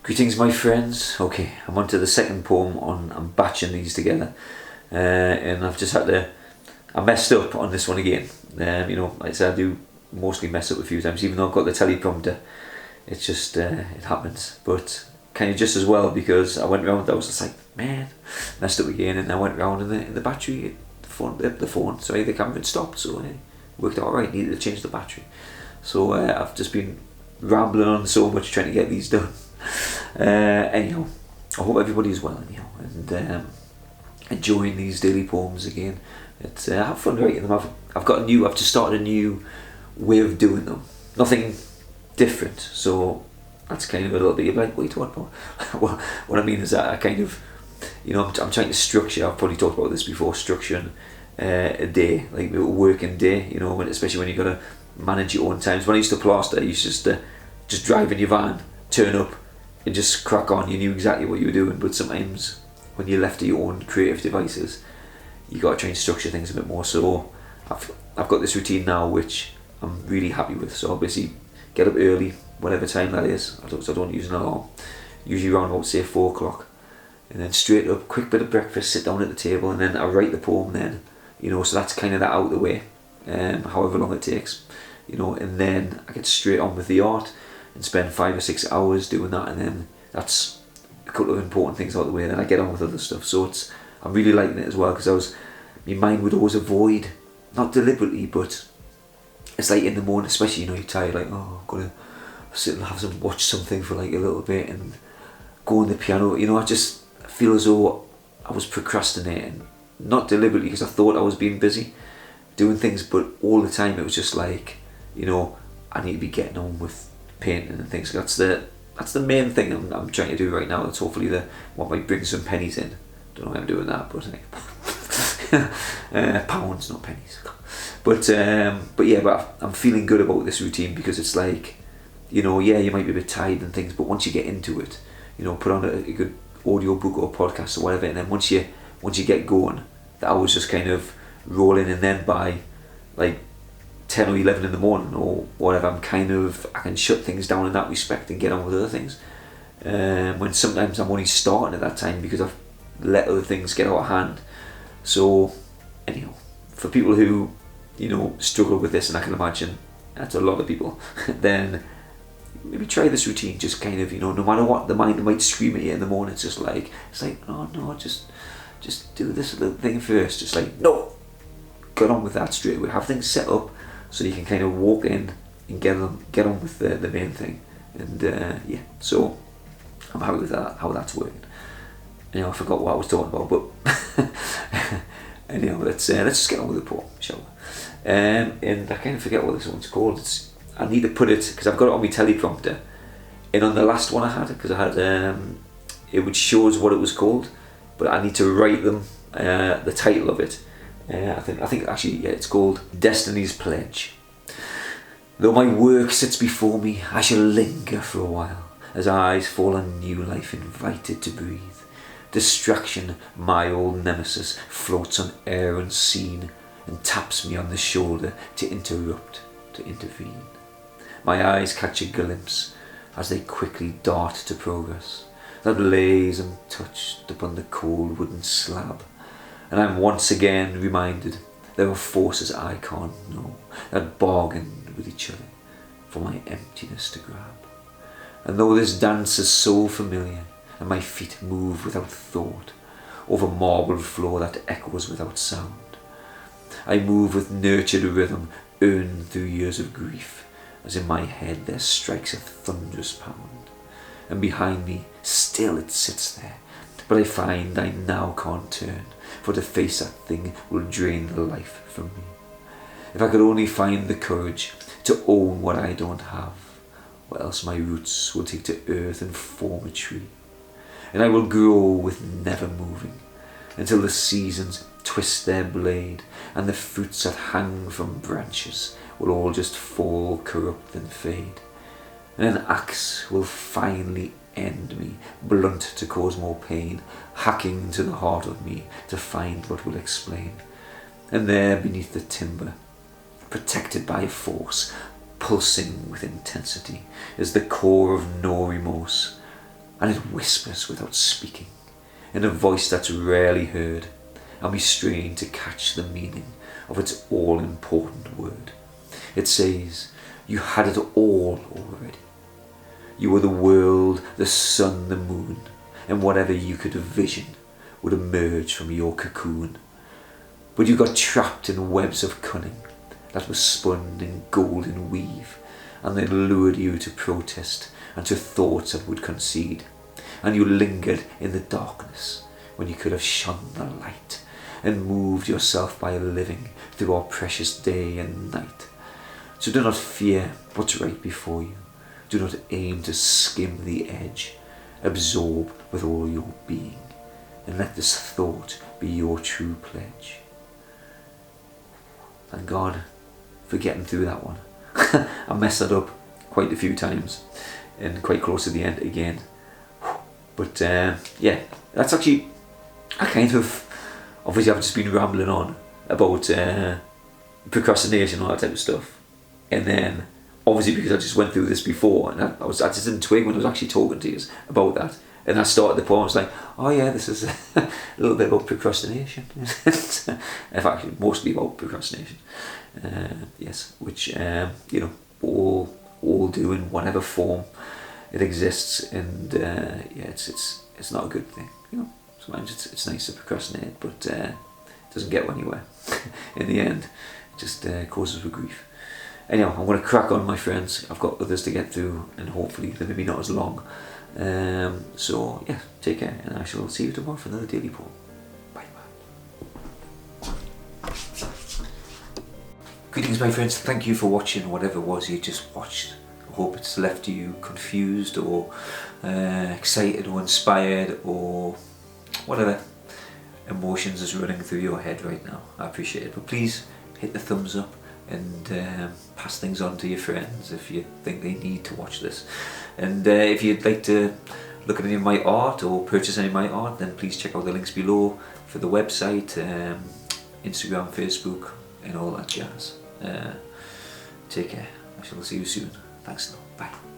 Greetings, my friends. Okay, I'm on to the second poem I'm batching these together, and I've just I messed up on this one again. Like I said, I do mostly mess up a few times, even though I've got the teleprompter. It's just, it happens, but kind of just as well, because I went round, I was just like, man, messed up again, and I went round in the battery, the camera had stopped, so it worked out alright, needed to change the battery. So I've just been rambling on so much trying to get these done. Anyhow, I hope everybody is well anyhow, and enjoying these daily poems again. I have fun writing them. I've just started a new way of doing them. Nothing different, so that's kind of a little bit, you're like, wait, what? Well, what I mean is that I kind of, I'm trying to structure, I've probably talked about this before, structuring a day, like a working day, especially when you've got to manage your own times. When I used to plaster, I used to just drive in your van, turn up, and just crack on. You knew exactly what you were doing, but sometimes when you're left to your own creative devices, you got to try and structure things a bit more. So I've got this routine now which I'm really happy with. So I'll basically get up early, whatever time that is. I don't use an alarm, usually around about say 4 o'clock, and then straight up, quick bit of breakfast, sit down at the table, and then I write the poem then, so that's kind of that out of the way, however long it takes, and then I get straight on with the art and spend 5 or 6 hours doing that, and then that's a couple of important things out of the way, and then I get on with other stuff. So I'm really liking it as well, because my mind would always avoid, not deliberately, but it's like in the morning, especially, you're tired, like, oh, I'm gonna sit and watch something for like a little bit and go on the piano. I just feel as though I was procrastinating, not deliberately, because I thought I was being busy doing things, but all the time it was just like, I need to be getting on with painting and things. That's the main thing I'm trying to do right now. That's hopefully what might bring some pennies in. Don't know why I'm doing that, but pounds, not pennies. But I'm feeling good about this routine, because it's like, you might be a bit tired and things, but once you get into it, put on a good audio book or podcast or whatever, and then once you get going, the hours just kind of roll in, and then by like 10 or 11 in the morning or whatever, I can shut things down in that respect and get on with other things. When sometimes I'm only starting at that time because I've let other things get out of hand. So anyhow, for people who struggle with this, and I can imagine that's a lot of people, then maybe try this routine. Just kind of, no matter what the mind might scream at you in the morning, it's like oh no, just do this little thing first. Just like, no, get on with that straight away. Have things set up so you can kind of walk in and get on with the main thing. And so I'm happy with that, how that's working. I forgot what I was talking about, but anyhow, let's just get on with the poem, shall we? And I kind of forget what this one's called. I need to put it, because I've got it on my teleprompter, and on the last one I had, because I had it would show us what it was called, but I need to write them the title of it. I think actually, it's called Destinies Pledge. Though my work sits before me, I shall linger for a while, as eyes fall on new life invited to breathe. Distraction, my old nemesis, floats on air unseen and taps me on the shoulder to interrupt, to intervene. My eyes catch a glimpse as they quickly dart to progress, that lays untouched upon the cold wooden slab, and I'm once again reminded there are forces I can't know that bargain with each other for my emptiness to grab. And though this dance is so familiar, and my feet move without thought over marbled floor that echoes without sound, I move with nurtured rhythm earned through years of grief, as in my head there strikes a thunderous pound, and behind me still it sits there, but I find I now can't turn, for to face that thing will drain the life from me. If I could only find the courage to own what I don't have, or else my roots will take to earth and form a tree, and I will grow with never moving, until the seasons twist their blade, and the fruits that hang from branches will all just fall corrupt and fade, and an axe will finally end me, blunt to cause more pain, hacking to the heart of me to find what will explain. And there beneath the timber, protected by a force, pulsing with intensity, is the core of no remorse. and it whispers without speaking, in a voice that's rarely heard, and we strain to catch the meaning of its all-important word. It says, you had it all already. You were the world, the sun, the moon, and whatever you could envision would emerge from your cocoon. But you got trapped in webs of cunning that were spun in golden weave, and they lured you to protest and to thoughts that would concede. And you lingered in the darkness when you could have shone the light, and moved yourself by living through our precious day and night. So do not fear what's right before you. Do not aim to skim the edge. Absorb with all your being, and let this thought be your true pledge. Thank God for getting through that one. I messed that up quite a few times, and quite close to the end again. But yeah, that's actually, I kind of, obviously I've just been rambling on about procrastination and all that type of stuff. And then, obviously because I just went through this before, and I just didn't twig when I was actually talking to you about that. And I started the poem, I was like, oh yeah, this is a little bit about procrastination. In fact, mostly about procrastination. Yes, which, you know, all do in whatever form it exists. And yeah, it's not a good thing. You know, sometimes it's nice to procrastinate, but it doesn't get anywhere. In the end, it just causes grief. Anyway, I'm going to crack on, my friends. I've got others to get through, and hopefully they're maybe not as long. So yeah, take care, and I shall see you tomorrow for another daily poem. Bye bye. Greetings, my friends. Thank you for watching whatever it was you just watched. I hope it's left you confused or excited or inspired or whatever emotions is running through your head right now. I appreciate it. But please hit the thumbs up and pass things on to your friends if you think they need to watch this. And if you'd like to look at any of my art or purchase any of my art, then please check out the links below for the website, Instagram, Facebook, and all that jazz. Take care. I shall see you soon. Thanks. Bye.